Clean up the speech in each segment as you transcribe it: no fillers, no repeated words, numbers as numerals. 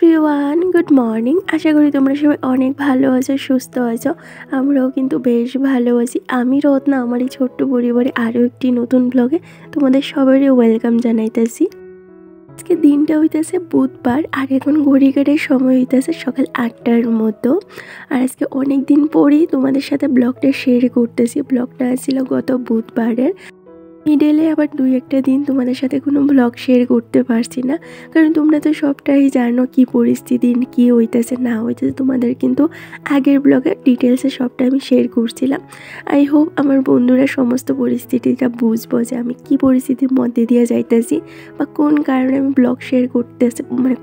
Everyone, good morning. আশা করি তোমরা সবাই অনেক ভালো আছো, সুস্থ আছো। আমরাও কিন্তু বেশ ভালো আছি। আমি রত্না, আমার এই ছোট্ট পরিবারে আরও একটি নতুন ব্লগে তোমাদের সবারই ওয়েলকাম জানাইতেছি। আজকে দিনটা হইতেছে বুধবার, আর এখন ঘড়ি কাটার সময় হইতেছে সকাল 8টার মতো। আর আজকে অনেক দিন পরেই তোমাদের সাথে ব্লগটা শেয়ার করতেছি। ব্লগটা ছিল গত বুধবারের। মিডলে আবার 2-1টা দিন তোমাদের সাথে কোনো ব্লগ শেয়ার করতে পারছি না, কারণ তোমরা তো সবটাই জানো কি পরিস্থিতি, কি হইতেছে না হইতেছে। তোমাদের কিন্তু আগের ব্লগে ডিটেলসে সবটা আমি শেয়ার করছিলাম। আই হোপ আমার বন্ধুরা সমস্ত পরিস্থিতিটা বুঝবো যে আমি কি পরিস্থিতির মধ্যে দিয়ে যাইতেছি বা কোন কারণে আমি ব্লগ শেয়ার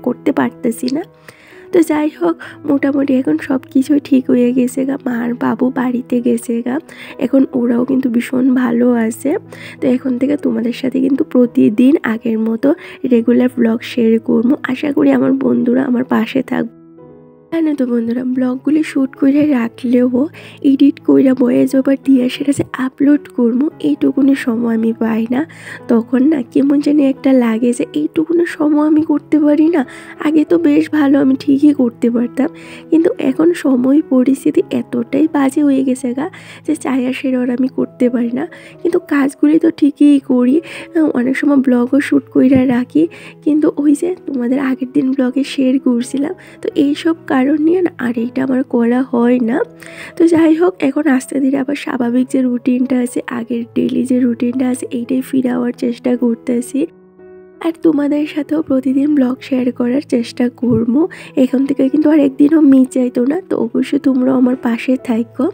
করতে পারতেছি না। তো যাই হোক, মোটামুটি এখন সব কিছুই ঠিক হয়ে গেছে গা। মা আর বাবু বাড়িতে গেছে গা, এখন ওরাও কিন্তু ভীষণ ভালো আছে। তো এখন থেকে তোমাদের সাথে কিন্তু প্রতিদিন আগের মতো রেগুলার ব্লগ শেয়ার করবো। আশা করি আমার বন্ধুরা আমার পাশে থাকবে। জানো তো বন্ধুরা, ব্লগগুলি শ্যুট করে রাখলেও এডিট করে ভয়েস ওভার দিয়ে সেটা যে আপলোড করবো এইটুকুনি সময় আমি পাই না। তখন না কেমন জানি একটা লাগে যে এইটুকুনি সময় আমি করতে পারি না। আগে তো বেশ ভালো, আমি ঠিকই করতে পারতাম, কিন্তু এখন সময় পরিস্থিতি এতটাই বাজে হয়ে গেছে গা যে চায়া সেরর আমি করতে পারি না। কিন্তু কাজগুলি তো ঠিকই করি, অনেক সময় ব্লগও শ্যুট করে রাখি, কিন্তু ওই যে তোমাদের আগের দিন ব্লগে শেয়ার করছিলাম, তো এইসব কারণ নিয়ে না আর এইটা আমার করা হয় না। তো যাই হোক, এখন আস্তে ধীরে আবার স্বাভাবিক যে রুটিনটা আছে, আগের ডেইলি যে রুটিনটা আছে, এইটাই ফিরে যাওয়ার চেষ্টা করতেছি। আর তোমাদের সাথেও প্রতিদিন ব্লগ শেয়ার করার চেষ্টা করবো। এখন থেকে কিন্তু আর একদিনও মিস যাইতো না। তো অবশ্যই তোমরাও আমার পাশে থাকো।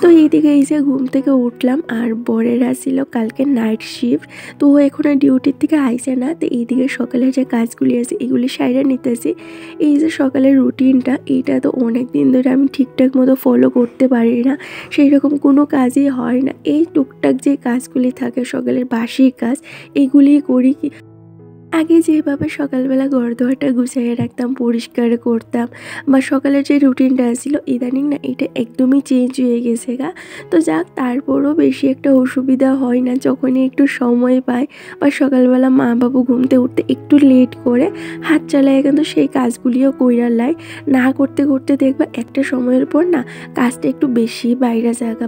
তো এইদিকে এই যে ঘুম থেকে উঠলাম, আর বরেরা ছিল কালকে নাইট শিফট, তো ও এখন আর ডিউটির থেকে আইসে না। তো এইদিকে সকালের যে কাজগুলি আছে এগুলি সাইডে নিতেছি। এই যে সকালের রুটিনটা, এইটা তো অনেক দিন ধরে আমি ঠিকঠাক মতো ফলো করতে পারি না, সেই রকম কোনো কাজই হয় না। এই টুকটাক যে কাজগুলি থাকে সকালের বাসি কাজ, এগুলি করি। কি আগে যেভাবে সকালবেলা ঘরদোরটা গুছিয়ে রাখতাম, পরিষ্কার করতাম, বা সকালের যে রুটিনটা ছিল, ইদানিং না এটা একদমই চেঞ্জ হয়ে গেছে গা। তো যাক, তারপরও বেশি একটা অসুবিধা হয় না যখনই একটু সময় পাই, বা সকালবেলা মা বাবু ঘুমতে উঠতে একটু লেট করে হাত চালায়, কিন্তু সেই কাজগুলিও কইরা লাই। না করতে করতে দেখবা একটা সময়ের পর না কাজটা একটু বেশি বাইরে জায়গা।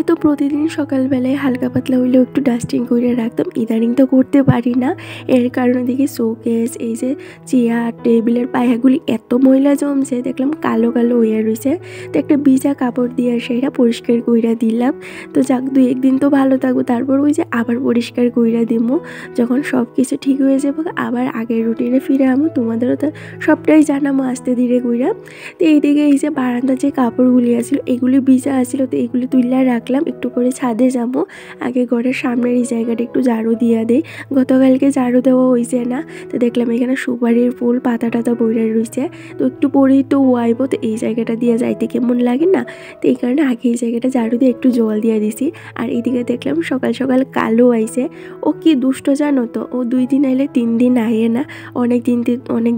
তো প্রতিদিন সকালবেলায় হালকা পাতলা হইলেও একটু ডাস্টিং করে রাখতাম, ইদানিং তো করতে পারি না। এর কারণে দেখি শোকেস, এই যে চেয়ার টেবিলের পায়াগুলি এত ময়লা জমছে, দেখলাম কালো কালো হইয়া রয়েছে। তো একটা ভিজা কাপড় দিয়ে সেটা পরিষ্কার কইরা দিলাম। তো যাক, 2-1 দিন তো ভালো থাকবো, তারপর ওই যে আবার পরিষ্কার কইরা দিমু। যখন সব কিছু ঠিক হয়ে যাবো আবার আগের রুটিনে ফিরে আমো। তোমাদেরও তো সবটাই জানামো আস্তে ধীরে কইরা। তো এইদিকে এই যে বারান্দার যে কাপড়গুলি আছিল এগুলি ভিজা আছিল, তো এইগুলি তুললা রাখলাম। একটু করে ছাদে যাবো, আগে ঘরের সামনের এই জায়গাটা একটু ঝাড়ু দিয়া দেই। গতকালকে ঝাড়ু দেওয়া হয়েছে না, তো দেখলাম এখানে সুপারির ফুল পাতা টাতা বইরা রয়েছে, তো একটু পরেই তো ওয়াইবো, তো এই জায়গাটা দিয়ে যাইতে কেমন লাগে না। তো এই কারণে আগে এই জায়গাটা ঝাড়ু দিয়ে একটু জল দিয়ে দিছি। আর এদিকে দেখলাম সকাল সকাল কালো আইছে। ও কি দুষ্ট জানো তো, ও 2 দিন আইলে 3 দিন আইয়ে না। অনেক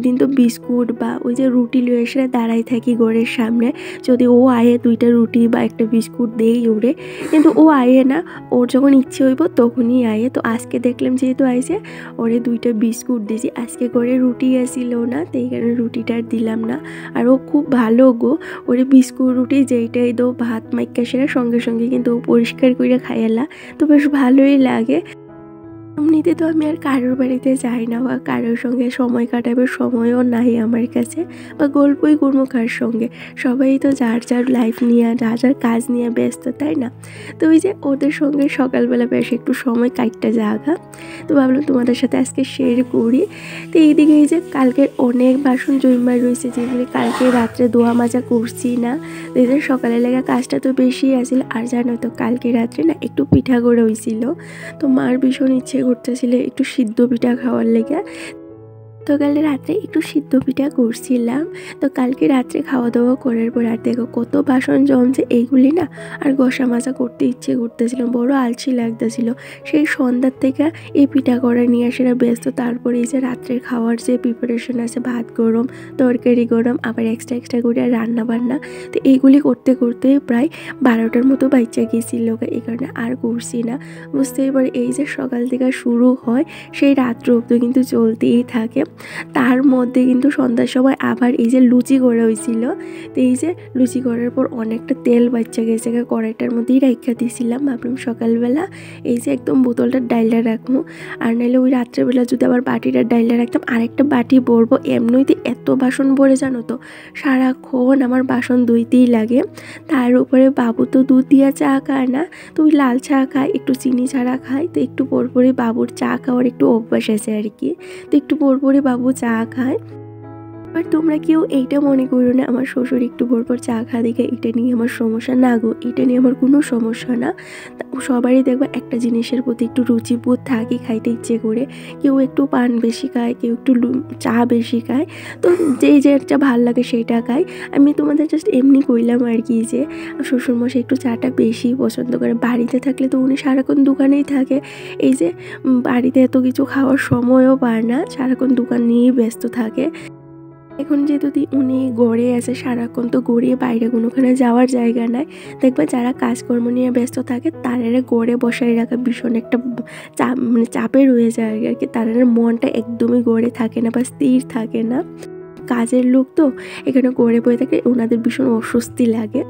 দিন তো বিস্কুট বা ওই যে রুটি লয়ে এসে দাঁড়াই থাকি ঘরের সামনে, যদি ও আয়ে 2টা রুটি বা একটা বিস্কুট দেই ওরে, কিন্তু ও আয়ে না। ওর যখন ইচ্ছে হইব তখনই আয়ে। তো আজকে দেখলাম যেহেতু আইছে, ওরে 2টা বিস্কুট দিয়েছি। আজকে করে রুটি আসিল না, তো এই কারণে রুটিটা আর দিলাম না। আর ও খুব ভালো গো, ওরে বিস্কুট রুটি যেইটাই দো ভাত মাইকা সেরা সঙ্গে সঙ্গে কিন্তু ও পরিষ্কার করে খাইয়ালা, তো বেশ ভালোই লাগে। এমনিতে তো আমি আর কারোর বাড়িতে যাই না, বা কারোর সঙ্গে সময় কাটাবার সময়ও নাই আমার কাছে, বা গল্পই করবো কার সঙ্গে। সবাই তো যার যার লাইফ নিয়ে, যার যার কাজ নিয়ে ব্যস্ত, তাই না? তো ওই যে ওদের সঙ্গে সকালবেলা বেশ একটু সময় কাটটা জাগা, তো ভাবলাম তোমাদের সাথে আজকে শেয়ার করি। তো এইদিকে এই যে কালকের অনেক বাসন জমা রয়েছে, যেগুলি কালকে রাত্রে ধোয়া মাজা করছি না। তো এই যে সকালে লাগা কাজটা তো বেশি আসছিল। আর জানো তো কালকে রাত্রে না একটু পিঠা করে হয়েছিল, তো মার ভীষণ ইচ্ছে করতেছিল একটু সিদ্ধ পিঠা খাওয়ার লেগে। তো কালকে রাত্রে একটু সিদ্ধ পিঠা করছিলাম। তো কালকে রাত্রে খাওয়া দাওয়া করার পর আর দেখো কত বাসন জমছে, এইগুলি না আর ঘষা মাজা করতে ইচ্ছে করতেছিল, বড় আলসি লাগতেছিল। সেই সন্ধ্যার থেকে এই পিঠা করা নিয়ে সেটা ব্যস্ত। তারপরে এই যে রাত্রের খাওয়ার যে প্রিপারেশন আছে, ভাত গরম, তরকারি গরম, আবার এক্সট্রা করে রান্না বান্না, তো এইগুলি করতে করতে প্রায় 12টার মতো বাচ্চা গেছিল। এই কারণে আর করছি না। বুঝতেই পারি এই যে সকাল থেকে শুরু হয় সেই রাত্র অব্দি কিন্তু চলতেই থাকে। তার মধ্যে কিন্তু সন্ধ্যার সময় আবার এই যে লুচি করা হয়েছিল। তো এই যে লুচি করার পর অনেকটা তেল বাচ্চা গেছে, কড়াইটার মধ্যেই রাখা দিয়েছিলাম। ভাবলাম সকালবেলা এই যে একদম বোতলটার ডাইলটা রাখবো, আর নাহলে ওই রাত্রেবেলা যদি আবার বাটিটার ডাইলটা রাখতাম আরেকটা বাটি ভরবো। এমনিতে এত বাসন ভরে জানো তো, সারাক্ষণ আমার বাসন ধুইতেই লাগে। তার উপরে বাবু তো দুধ দিয়া চা খায় না, তো ওই লাল চা খায়, একটু চিনি ছাড়া খায়। তো একটু পরপরই বাবুর চা খাওয়ার একটু অভ্যাস আছে আর কি, তো একটু পরপরই বাবু চা খায়। আর তোমরা কেউ এইটা মনে করো না আমার শ্বশুর একটু পরপর চা খাওয়া দেখে এটা নিয়ে আমার সমস্যা। না গো, এটা নিয়ে আমার কোনো সমস্যা না। সবারই দেখবে একটা জিনিসের প্রতি একটু রুচিবোধ থাকে, খাইতে ইচ্ছে করে। কেউ একটু পান বেশি খায়, কেউ একটু চা বেশি খায়, তো যেই যেটা ভাল লাগে সেইটা খায়। আমি তোমাদের জাস্ট এমনি কইলাম আর কি যে শ্বশুরমশাই একটু চাটা বেশি পছন্দ করে। বাড়িতে থাকলে তো উনি সারাক্ষণ দোকানেই থাকে, এই যে বাড়িতে এত কিছু খাওয়ার সময়ও পায় না, সারাক্ষণ দোকান নিয়েই ব্যস্ত থাকে। এখন যেহেতু উনি গড়ে আছে সারাক্ষণ, তো গড়িয়ে বাইরে কোনোখানে যাওয়ার জায়গা নাই। দেখবা যারা কাজকর্ম নিয়ে ব্যস্ত থাকে তারা গড়ে বসাই রাখা ভীষণ একটা চাপ, মানে চাপে রয়ে যায় আর কি। তাদের মনটা একদমই গড়ে থাকে না বা স্থির থাকে না। কাজের লোক তো এখানে গড়ে বয়ে থাকে, ওনাদের ভীষণ অস্বস্তি লাগে।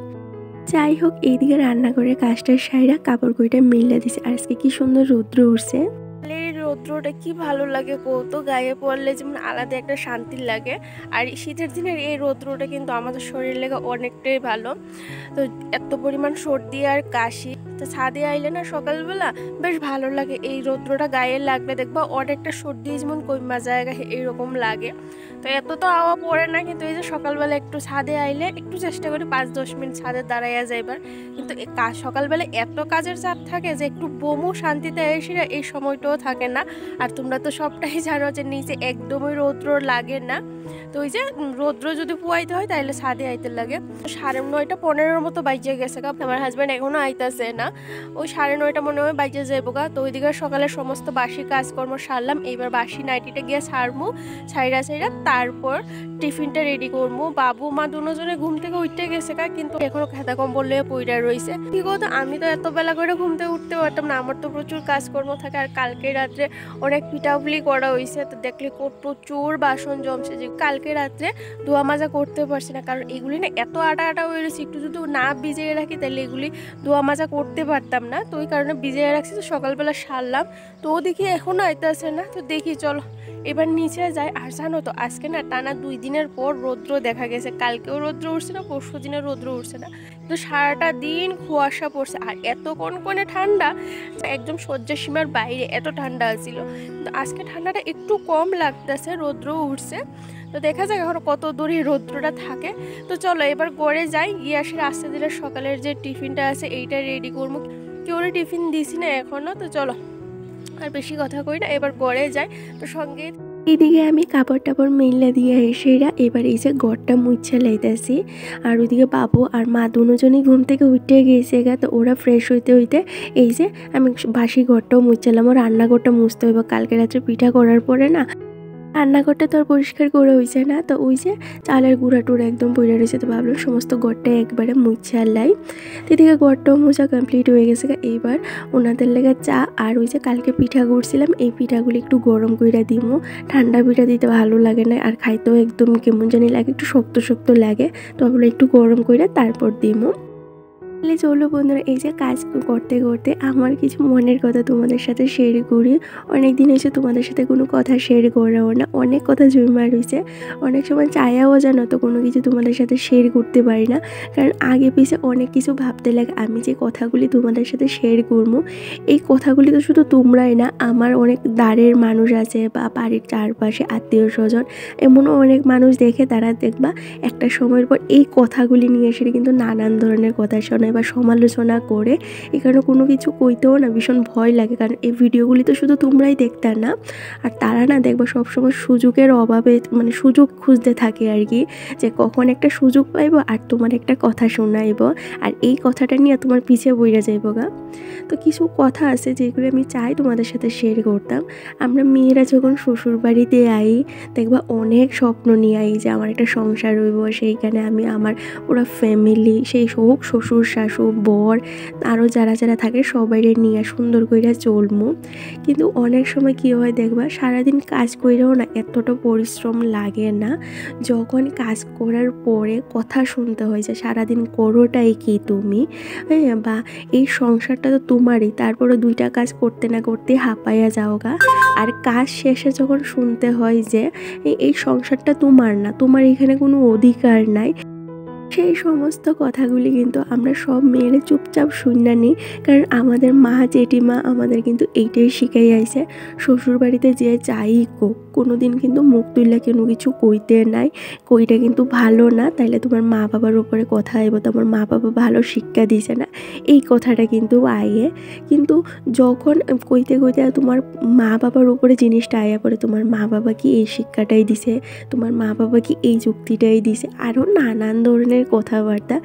যাই হোক, এইদিকে রান্নাঘরের কাজটার সাইরা কাপড় কইটা মিলে দিছে। আর আজকে কি সুন্দর রৌদ্র উঠছে। রৌদ্রটা কি ভালো লাগে কত, গায়ে পড়লে যেমন আলাদা একটা শান্তি লাগে। আর শীতের দিনের এই রৌদ্রটা কিন্তু আমাদের শরীর লেগে অনেকটাই ভালো। তো এত পরিমাণ সর্দি আর কাশি, তো ছাদে আইলে না সকালবেলা বেশ ভালো লাগে। এই রৌদ্রটা গায়ে লাগলে দেখবা অনেকটা সর্দি যেমন কইমা জায়গা এইরকম লাগে। তো এত তো হাওয়া পড়ে না, কিন্তু এই যে সকালবেলা একটু ছাদে আইলে একটু চেষ্টা করি 5-10 মিনিট ছাদে দাঁড়াইয়া যাইবার। কিন্তু সকালবেলা এত কাজের চাপ থাকে যে একটু বমু শান্তিতে এসে এই সময়টাও থাকে না। আর তোমরা তো সবটাই জানো যে নিচে একদমই রৌদ্র লাগে না। তো ওই যে রৌদ্র যদি পুয়াইতে হয় তাহলে ছাদে আইতে লাগে। 9:30-15 মতো বাইজে গেছে গা, আমার হাজব্যান্ড এখনো আইতাছে না। ওই 9:30 মনে হয় বাইজে যাইবো গা। তো ওইদিকে সকালে সমস্ত বাসি কাজকর্ম সারলাম, এইবার বাসি নাইটিটা গিয়ে ছাড়মু, ছাইরা তারপর টিফিনটা রেডি করবো। বাবু মা দুজনে ঘুম থেকে উঠতে গেছে গা, কিন্তু এখনো খেতা কম্বল লয়ে পইরা রয়েছে। কি কথা, আমি তো এত বেলা করে ঘুম থেকে উঠতে পারতাম না, আমার তো প্রচুর কাজকর্ম থাকে। আর কালকে রাত্রে অনেক পিঠাপুলি করা হয়েছে, তো দেখলে প্রচুর বাসন জমছে, যে কালকে রাত্রে ধোয়া মাজা করতে পারছি না। কারণ এগুলি না এত আটা আটা হয়ে রয়েছে, একটু যদি না ভিজিয়ে রাখি তাহলে এগুলি ধোয়া মাজা করতে পারতাম না। তো ওই কারণে ভিজিয়ে রাখছি, তো সকালবেলা সারলাম। তো ও দেখি এখনো আইতেছে না, তো দেখি চলো এবার নিচে যায়। আর জানো তো আজকে না টানা 2 দিনের পর রৌদ্র দেখা গেছে। কালকেও রৌদ্র উঠছে না, পরশু দিনে রৌদ্র উঠছে না, তো সারাটা দিন কুয়াশা পড়ছে। আর এত কনকনে ঠান্ডা, একদম সহ্য সীমার বাইরে এত ঠান্ডা ছিল। কিন্তু আজকে ঠান্ডাটা একটু কম লাগতেছে, রৌদ্র উঠছে। তো দেখা যাক এখন কত দূর এই রৌদ্রটা থাকে। তো চলো এবার গড়ে যাই, গিয়ে আসি রাস্তা দিলে সকালের যে টিফিনটা আছে এইটা রেডি করবো। কেউ টিফিন দিছি না এখনো। তো চলো আর বেশি কথা কই না, এবার গড়ে যাই। তো সঙ্গে এইদিকে আমি কাপড় টাপড় মেলে দিয়ে এসেরা এবার এই যে ঘরটা মুছে লাইতেছি। আর ওইদিকে বাবু আর মা দুজনই ঘুম থেকে উঠে গিয়েছে গা, তো ওরা ফ্রেশ হইতে হইতে এই যে আমি বাসি ঘরটাও মুছলাম। ও রান্নাঘরটা মুছতে হইব, কালকে রাত্রে পিঠা করার পরে না রান্নাঘরটা তো আর পরিষ্কার করে হয়েছে না। তো ওই যে চালের গুঁড়া টুড়া একদম পড়ে রয়েছে, তো ভাবলাম সমস্ত ঘরটা একবারে মুছে আনলাই। এদিকে ঘরটাও মোছা কমপ্লিট হয়ে গেছে। এইবার ওনাদের লেগে চা আর ওই যে কালকে পিঠা করছিলাম, এই পিঠাগুলি একটু গরম করে দিমু। ঠান্ডা পিঠা দিতে ভালো লাগে না, আর খাইতেও একদম কেমন জানি লাগে, একটু শক্ত শক্ত লাগে। তো ভাবলাম একটু গরম করে তারপর দিমু। চলো বন্ধুরা, এই যে কাজ করতে করতে আমার কিছু মনের কথা তোমাদের সাথে শেয়ার করি। অনেক দিন হয়েছে তোমাদের সাথে কোনো কথা শেয়ার করাও না, অনেক কথা জমা রয়েছে। অনেক সময় চাইয়াও জানো তো কোনো কিছু তোমাদের সাথে শেয়ার করতে পারি না, কারণ আগে পিছে অনেক কিছু ভাবতে লাগে। আমি যে কথাগুলি তোমাদের সাথে শেয়ার করবো, এই কথাগুলি তো শুধু তোমরাই না, আমার অনেক দাঁড়ের মানুষ আছে বা বাড়ির চারপাশে আত্মীয় স্বজন, এমনও অনেক মানুষ দেখে, তারা দেখবা একটা সময়ের পর এই কথাগুলি নিয়ে এসে কিন্তু নানান ধরনের কথা শোনায় বা সমালোচনা করে। এই কারণে কোনো কিছু কইতেও না ভীষণ ভয় লাগে, কারণ এই ভিডিওগুলি তো শুধু তোমরাই দেখতে না, আর তারা না দেখবো সবসময় সুযোগের অভাবে, মানে সুযোগ খুঁজতে থাকে আর কি, যে কখন একটা সুযোগ পাইবো আর তোমার একটা কথা শোনাইব, আর এই কথাটা নিয়ে তোমার পিছিয়ে বইরা যাইব গা। তো কিছু কথা আছে যেগুলো আমি চাই তোমাদের সাথে শেয়ার করতাম। আমরা মেয়েরা যখন শ্বশুর বাড়িতে আই দেখবা অনেক স্বপ্ন নিয়ে আই যে আমার একটা সংসার হইব, সেইখানে আমি আমার পুরো ফ্যামিলি, সেই হোক শ্বশুর শাশুড় বর আরও যারা যারা থাকে সবাই নিয়ে সুন্দর করে চলমু। কিন্তু অনেক সময় কী হয় দেখবা, সারাদিন কাজ করেও না এতটা পরিশ্রম লাগে না, যখন কাজ করার পরে কথা শুনতে হয় যে সারাদিন করোটাই কি তুমি, হ্যাঁ, বা এই সংসারটা তো তোমারই, তারপরে 2টা কাজ করতে না করতে হাঁপাইয়া যাওগা। আর কাজ শেষে যখন শুনতে হয় যে এই সংসারটা তোমার না, তোমার এখানে কোনো অধিকার নাই, সেই সমস্ত কথাগুলি কিন্তু আমরা সব মেয়েরা চুপচাপ শুনে নিই। কারণ আমাদের মা জেঠিমা আমাদের কিন্তু এইটাই শিখাই আইছে, শ্বশুর বাড়িতে যে যাই কোনো দিন কিন্তু মুখ তুললে কোনো কিছু কইতে নাই, কইটা কিন্তু ভালো না, তাইলে তোমার মা বাবার উপরে কথা আইব, তোমার মা বাবা ভালো শিক্ষা দিছে না, এই কথাটা কিন্তু আইয়ে। কিন্তু যখন কইতে কইতে তোমার মা বাবার উপরে জিনিসটা আয়া পড়ে, তোমার মা বাবা কি এই শিক্ষাটাই দিছে, তোমার মা বাবা কি এই যুক্তিটাই দিছে, আরও নানান ধরনের কথাবার্তা,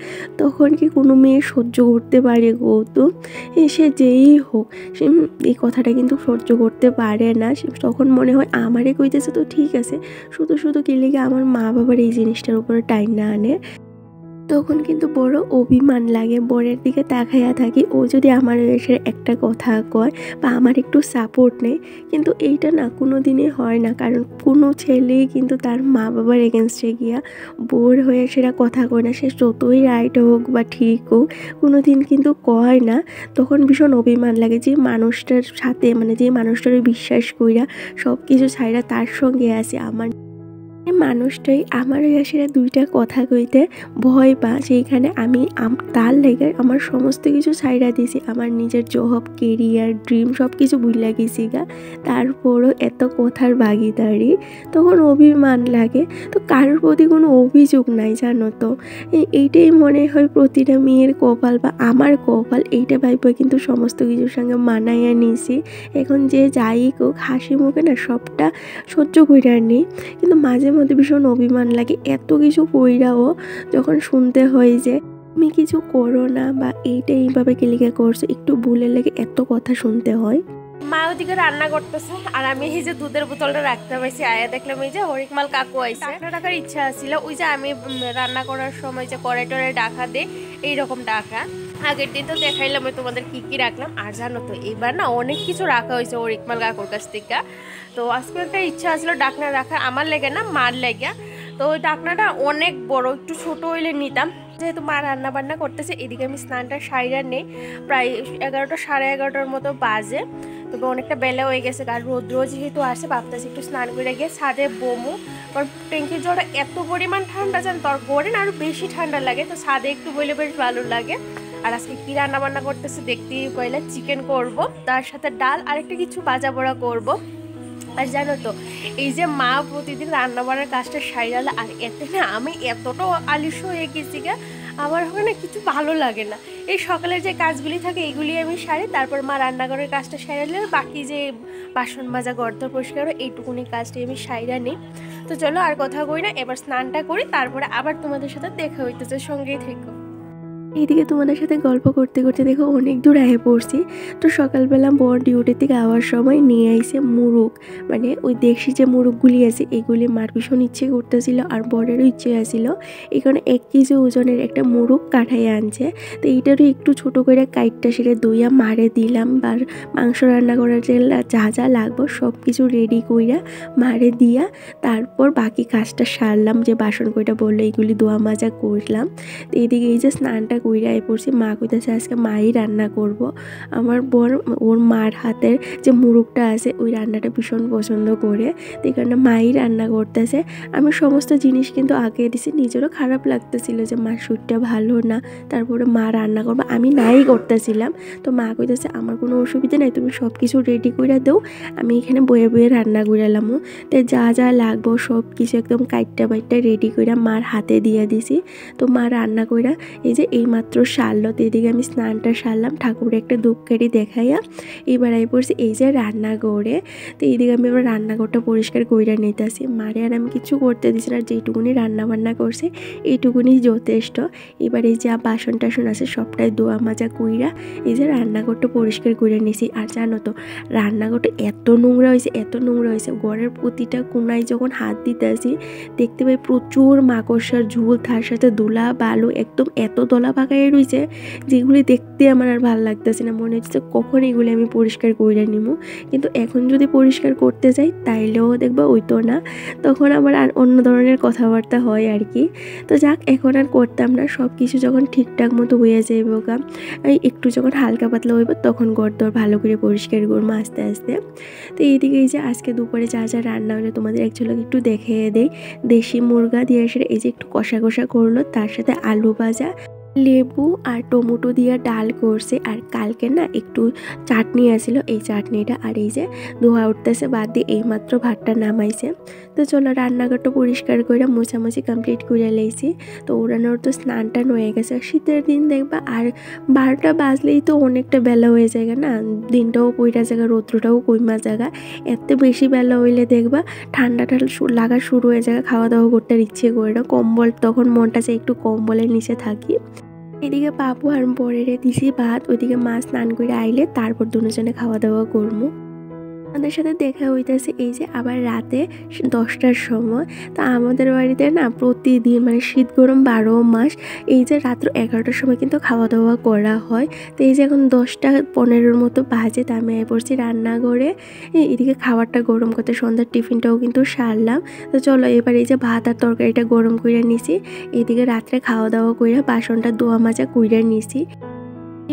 তখন কি কোনো মেয়ে সহ্য করতে পারে গো? তো সে যেই হোক সে এই কথাটা কিন্তু সহ্য করতে পারে না। তখন মনে হয় আমারে কইতেছে তো ঠিক আছে, শুধু শুধু কি লেগে আমার মা বাবার এই জিনিসটার উপরে টাইম না আনে। তখন কিন্তু বড় অভিমান লাগে, বরের দিকে তাকাইয়া থাকি, ও যদি আমার এসে একটা কথা কয় বা আমার একটু সাপোর্ট নেয়। কিন্তু এইটা না কোনো দিনই হয় না, কারণ কোনো ছেলেই কিন্তু তার মা বাবার এগেনস্টে গিয়া বোর হয়ে সেটা কথা কয় না, সে যতই রাইট হোক বা ঠিক হোক কোনো দিন কিন্তু কয় না। তখন ভীষণ অভিমান লাগে যে মানুষটার সাথে, মানে যে মানুষটার বিশ্বাস কইরা সব কিছু ছাইরা তার সঙ্গে আছে, আমার মানুষটাই আমার সেটা 2টা কথা কইতে ভয় পা, সেইখানে আমি তার লেগে আমার সমস্ত কিছু ছাইড়া দিছি, আমার নিজের জব কেরিয়ার ড্রিম সব কিছু ভুইলা গেছি গা, তারপরও এত কথার ভাগিদারি, তখন অভিমান লাগে। তো কারোর প্রতি কোনো অভিযোগ নাই জানো তো, এইটাই মনে হয় প্রতিটা মেয়ের কপাল বা আমার কপাল, এইটা ভাইবে কিন্তু সমস্ত কিছুর সঙ্গে মানাইয়া নিছি। এখন যে যাই হোক হাসি মুখে না সবটা সহ্য কইরার নেই, কিন্তু মাঝে মধ্যে ভীষণ অভিমান লাগে, এত কিছু কইরাও যখন শুনতে হয় যে তুমি কিছু করো না বা এইটা এইভাবে কেলিকা করছো, একটু ভুলে লেগে এত কথা শুনতে হয়। মা ওদিকে রান্না করতেছে আর আমি এই যে দুধের বোতলটা রাখতে পাইছি, আয়া দেখলাম এই যে হরিকমাল কাকু আইছে, রাখার ইচ্ছা ছিল, ওই যে আমি রান্না করার সময় যে কড়াই টড়াই ডাকা দে এইরকম ডাকা, আগের দিন তো দেখাইলাম তোমাদের কি কি রাখলাম। আর জানো তো এবার না অনেক কিছু রাখা হয়েছে হরিকমাল কাকুর কাছ থেকে। তো আজকে একটা ইচ্ছা ছিল ডাকনা রাখার, আমার লেগে না মার লেগে। তো ওই ডাকনাটা অনেক বড়, একটু ছোট হইলে নিতাম, যেহেতু মা রান্না বান্না করতেছে। এদিকে আমি স্নানটা সাইরা নেই, প্রায় 11টা সাড়ে 11টার মতো বাজে, তবে অনেকটা বেলা হয়ে গেছে। আর রোদ্র যেহেতু আসে ভাবতেছি একটু স্নান করে গিয়ে ছাদে বমু, কারণ ট্যাঙ্কির জলটা এত পরিমাণ ঠান্ডা, জান তোর গড়ে না আরও বেশি ঠান্ডা লাগে, তো ছাদে একটু বলে বেশ ভালো লাগে। আর আজকে কী রান্না বান্না করতেছে দেখতেই পয়লা, চিকেন করব, তার সাথে ডাল আর একটা কিছু ভাজা বড়া করব। আর জানো তো এই যে মা প্রতিদিন রান্না বান্নার কাজটা সাইরালে, আর এতে না আমি এতটা আলিস্য হয়ে গেছি গা, আমার ওখানে কিছু ভালো লাগে না। এই সকালের যে কাজগুলি থাকে এইগুলি আমি সারি, তারপর মা রান্নাঘরের কাজটা সারালে বাকি যে বাসন মাজা গর্ত পরিষ্কার এইটুকুনি কাজটি আমি সাইরা নিই। তো চলো আর কথা কই না, এবার স্নানটা করি, তারপরে আবার তোমাদের সাথে দেখা হইতেছে, সঙ্গেই থেকো। এইদিকে তোমাদের সাথে গল্প করতে করতে দেখো অনেক দূর আয়ে পড়ছি। তো সকালবেলা বর ডিউটি থেকে আওয়ার সময় নিয়ে আইছে মুরগ, মানে ওই দেশি যে মুরগগুলি আছে এগুলি মার ভীষণ ইচ্ছে করতেছিল, আর বরেরও ইচ্ছে আসছিল। এখানে 1 কেজি ওজনের একটা মুরগ কাঠাইয়া আনছে। তো এইটারও একটু ছোটো করে কাইটটা সেটা দইয়া মারে দিলাম, বা মাংস রান্না করার যে যা যা লাগবো সব কিছু রেডি কইরা মারে দিয়া তারপর বাকি কাজটা সারলাম, যে বাসন কইটা বললো এইগুলি ধোয়া মাজা করলাম। তো এইদিকে এই যে স্নানটা কইরাই পড়ছি, মা কইতেছে আজকে মাই রান্না করব। আমার বর ওর মার হাতের যে মুরগটা আছে ওই রান্নাটা ভীষণ পছন্দ করে, তো এই কারণে মাই রান্না করতেছে। আমি সমস্ত জিনিস কিন্তু আগে দিছি, নিজেরও খারাপ লাগতেছিল যে মার সুরটা ভালো না, তারপরে মা রান্না করবো, আমি নাই করতেছিলাম। তো মা কইতেছে আমার কোনো অসুবিধা নাই, তুমি সব কিছু রেডি করে দাও, আমি এখানে বয়ে বয়ে রান্না করালাম। তো যা যা লাগবো সব কিছু একদম কাইটটা বাইটটা রেডি করে মার হাতে দিয়ে দিছি। তো মা রান্না কইরা এই যে এই মাত্র সারলো। তো এদিকে আমি স্নানটা সারলাম, ঠাকুরের একটা ধূপকাঠি দেখাইয়া এবার আই পড়ছি এই যে রান্নাঘরে। তো এইদিকে আমি এবার রান্নাঘরটা পরিষ্কার কইরা নিতেছি। মারে আর আমি কিছু করতে দিছি না, যেটুকুনি রান্না বান্না করছে এইটুকুনি যথেষ্ট। এবার এই যে বাসন টাসন আছে সবটাই ধোয়া মাজা কইরা এই যে রান্নাঘরটা পরিষ্কার করে নিছি। আর জানো তো রান্নাঘরটা এত নোংরা হয়েছে, এত নোংরা হয়েছে, ঘরের প্রতিটা কোনায় যখন হাত দিতে আসি দেখতে পাই প্রচুর মাকড়সার ঝুল, তার সাথে ধুলা বালু, একদম এত দলা পাকায় রয়েছে যেগুলি দেখতে আমার আর ভালো লাগতেছে না। মনে হচ্ছে কখন এগুলি আমি পরিষ্কার করে নিব, কিন্তু এখন যদি পরিষ্কার করতে যাই তাইলেও দেখবা ওইতো না, তখন আমার আর অন্য ধরনের কথাবার্তা হয় আর কি। তো যাক, এখন আর করতাম না, সব কিছু যখন ঠিকঠাক মতো হয়ে যাইব গা, একটু যখন হালকা পাতলা হইব তখন ঘর দর ভালো করে পরিষ্কার করবো আস্তে আস্তে। তো এইদিকে এই যে আজকে দুপুরে যা যা রান্না হলো তোমাদের এক ঝলক একটু দেখিয়ে দেই। দেশি মুরগা দিয়ে এসে এই যে একটু কষা কষা করলো, তার সাথে আলু ভাজা, লেবু আর টমেটো দিয়ে ডাল করছে। আর কালকে না একটু চাটনি আসিল, এই চাটনিটা আর এই যে ধোয়া উঠতেছে বাদ দিয়ে এইমাত্র ভাতটা নামাইছে। তো চলো রান্নাঘরটা পরিষ্কার করে মোছামুছি কমপ্লিট করে লেছি। তো ওরানোর তো স্নান টান হয়ে গেছে। শীতের দিন দেখবা আর 12টা বাজলেই তো অনেকটা বেলা হয়ে যায় না, দিনটাও কইরা জায়গা, রৌদ্রটাও কইমা জায়গা। এত বেশি বেলা হইলে দেখবা ঠান্ডাটা লাগা শুরু হয়ে যায়, খাওয়া দাওয়া করতে ইচ্ছে করে না, কম্বল তখন মনটা চাই একটু কম্বলের নিচে থাকি। এদিকে পাপু আর পরের দিছি ভাত, ওইদিকে মাছ স্নান করে আইলে তারপর দুজনে খাওয়া দাওয়া করবো। আমাদের সাথে দেখা হইতেছে এই যে আবার রাতে 10টার সময়। তা আমাদের বাড়িতে না প্রতিদিন মানে শীত গরম 12 মাস এই যে রাত্র 11টার সময় কিন্তু খাওয়া দাওয়া করা হয়। তো এই যে এখন 10টা 15 মতো বাজে, তা আমি পড়ছি রান্নাঘরে এদিকে খাবারটা গরম করতে, সন্ধ্যার টিফিনটাও কিন্তু সারলাম। তো চলো এবার এই যে ভাত আর তরকারিটা গরম করে নিছি, এদিকে রাত্রে খাওয়া দাওয়া কইরা বাসনটা ধোয়া মাজা কইরা নিছি।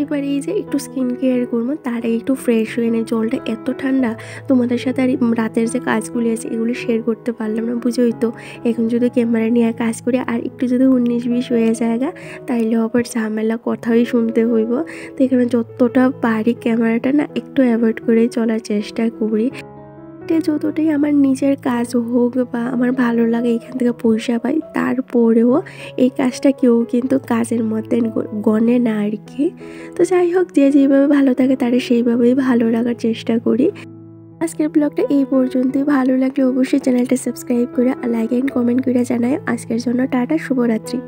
এবার এই যে একটু স্কিন কেয়ার করবো, তার আগে একটু ফ্রেশ হয়ে নেই। জলটা এত ঠান্ডা, তোমাদের সাথে আর রাতের যে কাজগুলি আছে এগুলি শেয়ার করতে পারলাম না, বুঝোই তো। এখন যদি ক্যামেরা নিয়ে কাজ করি আর একটু যদি 19-20 হয়ে যায় তাইলে আবার ঝামেলা, কথাই শুনতে হইব। তো এখানে যতটা পারি ক্যামেরাটা না একটু অ্যাভয়েড করেই চলার চেষ্টা করি। যতটাই আমার নিজের কাজ হোক বা আমার ভালো লাগে এখান থেকে পয়সা পাই, তারপরেও এই কাজটা কেউ কিন্তু কাজের মধ্যে গণে না আর কি। তো যাই হোক, যে যেভাবে ভালো থাকে তারা সেইভাবেই ভালো রাখার চেষ্টা করি। আজকের ব্লগটা এই পর্যন্তই। ভালো লাগলে অবশ্যই চ্যানেলটা সাবস্ক্রাইব করে লাইক অ্যান্ড কমেন্ট করে জানায়। আজকের জন্য টাটা, শুভরাত্রি।